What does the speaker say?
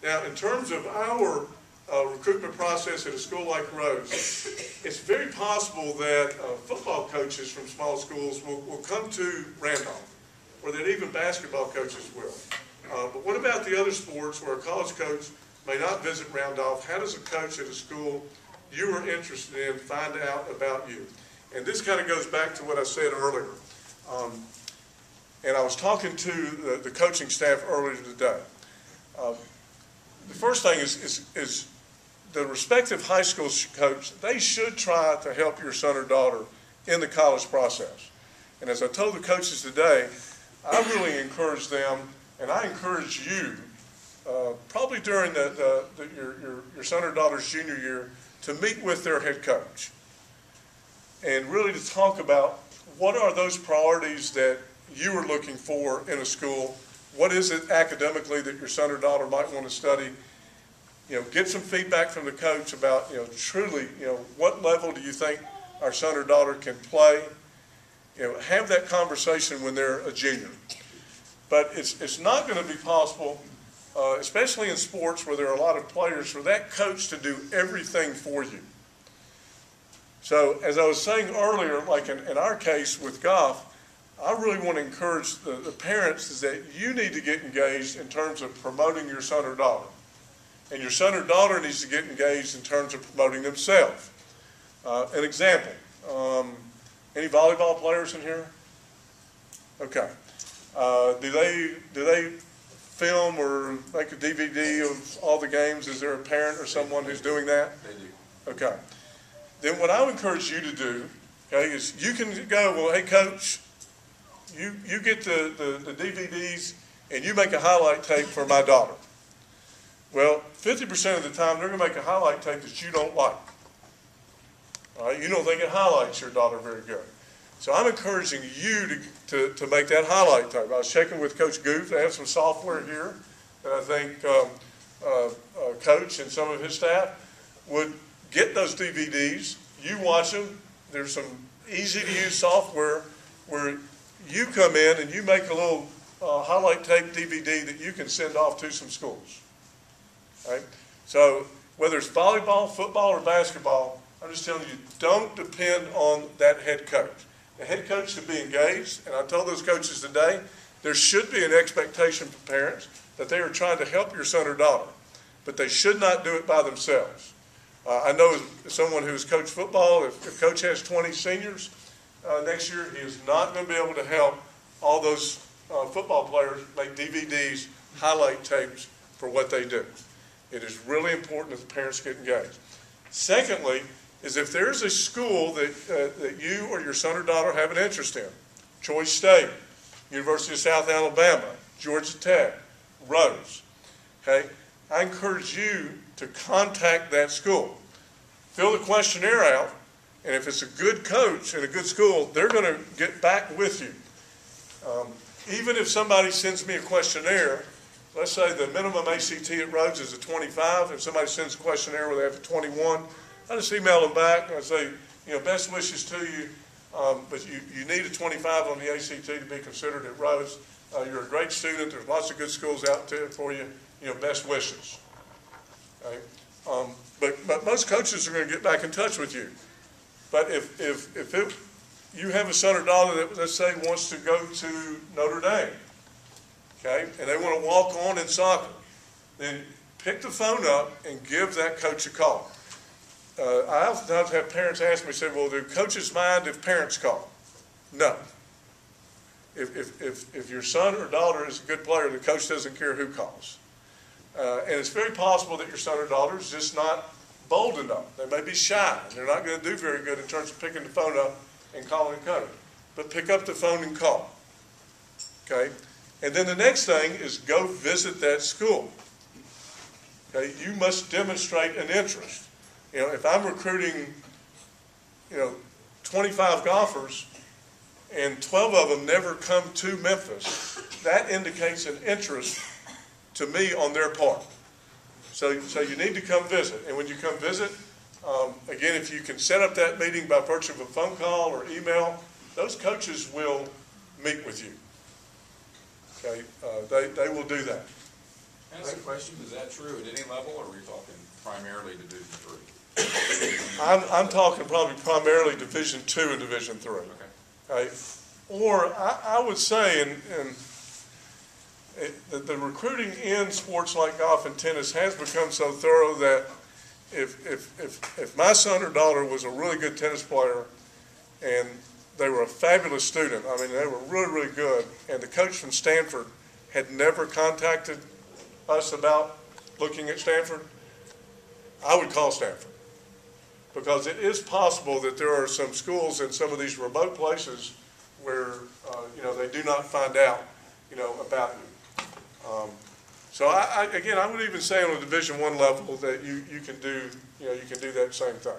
Now, in terms of our recruitment process at a school like Rhodes, it's very possible that football coaches from small schools will come to Randolph, or that even basketball coaches will. But what about the other sports where a college coach may not visit Randolph? How does a coach at a school you are interested in find out about you? And this kind of goes back to what I said earlier. And I was talking to the coaching staff earlier today. The first thing is the respective high school coach, they should try to help your son or daughter in the college process. And as I told the coaches today, I really encourage them, and I encourage you, probably during your son or daughter's junior year, to meet with their head coach and really to talk about what are those priorities that you are looking for in a school. What is it academically that your son or daughter might want to study? Get some feedback from the coach about, truly, what level do you think our son or daughter can play? Have that conversation when they're a junior. But it's not going to be possible, especially in sports where there are a lot of players, for that coach to do everything for you. So as I was saying earlier, like in our case with golf, I really want to encourage the parents is that you need to get engaged in terms of promoting your son or daughter. And your son or daughter needs to get engaged in terms of promoting themselves. An example, any volleyball players in here? Okay. Do they film or make a DVD of all the games? Is there a parent or someone who's doing that? They do. Okay. Then what I would encourage you to do, okay, is you can go, well, hey, coach, you get the DVDs and you make a highlight tape for my daughter. Well, 50% of the time they're going to make a highlight tape that you don't like. All right? You don't think it highlights your daughter very good. So I'm encouraging you to make that highlight tape. I was checking with Coach Goof. They have some software here that I think Coach and some of his staff would get those DVDs. You watch them. There's some easy-to-use software where you come in and you make a little highlight tape DVD that you can send off to some schools. Right? So whether it's volleyball, football, or basketball, I'm just telling you, don't depend on that head coach. The head coach should be engaged, and I told those coaches today, there should be an expectation from parents that they are trying to help your son or daughter, but they should not do it by themselves. I know as someone who's coached football, if Coach has 20 seniors next year, he is not going to be able to help all those football players make DVDs, highlight tapes for what they do. It is really important that the parents get engaged. Secondly, is if there's a school that you or your son or daughter have an interest in, Troy State, University of South Alabama, Georgia Tech, Rhodes, okay, I encourage you to contact that school. Fill the questionnaire out, and if it's a good coach and a good school, they're going to get back with you. Even if somebody sends me a questionnaire, let's say the minimum ACT at Rhodes is a 25, and somebody sends a questionnaire where they have a 21, I just email them back and I say, best wishes to you, but you need a 25 on the ACT to be considered at Rhodes. You're a great student. There's lots of good schools out there for you. Best wishes. Okay? But most coaches are going to get back in touch with you. But if you have a son or daughter that, let's say, wants to go to Notre Dame, okay, and they want to walk on in soccer, then pick the phone up and give that coach a call. I oftentimes have parents ask me, say, well, do coaches mind if parents call? No. If your son or daughter is a good player, the coach doesn't care who calls. And it's very possible that your son or daughter is just not bold enough. They may be shy, and they're not going to do very good in terms of picking the phone up and calling a coach. But pick up the phone and call. Okay? And then the next thing is go visit that school. Okay? You must demonstrate an interest. If I'm recruiting, 25 golfers and 12 of them never come to Memphis, that indicates an interest to me on their part. So you need to come visit. And when you come visit, again, if you can set up that meeting by virtue of a phone call or email, those coaches will meet with you. Okay, they will do that. Can I ask a question? Is that true at any level, or are we talking primarily Division III? I'm talking probably primarily Division II and Division III. Okay. Or I would say, the recruiting in sports like golf and tennis has become so thorough that if my son or daughter was a really good tennis player and they were a fabulous student, I mean, they were really, really good, and the coach from Stanford had never contacted us about looking at Stanford, I would call Stanford. Because it is possible that there are some schools in some of these remote places where, they do not find out, about you. So again, I would even say on a Division I level that you can do, you can do that same thing.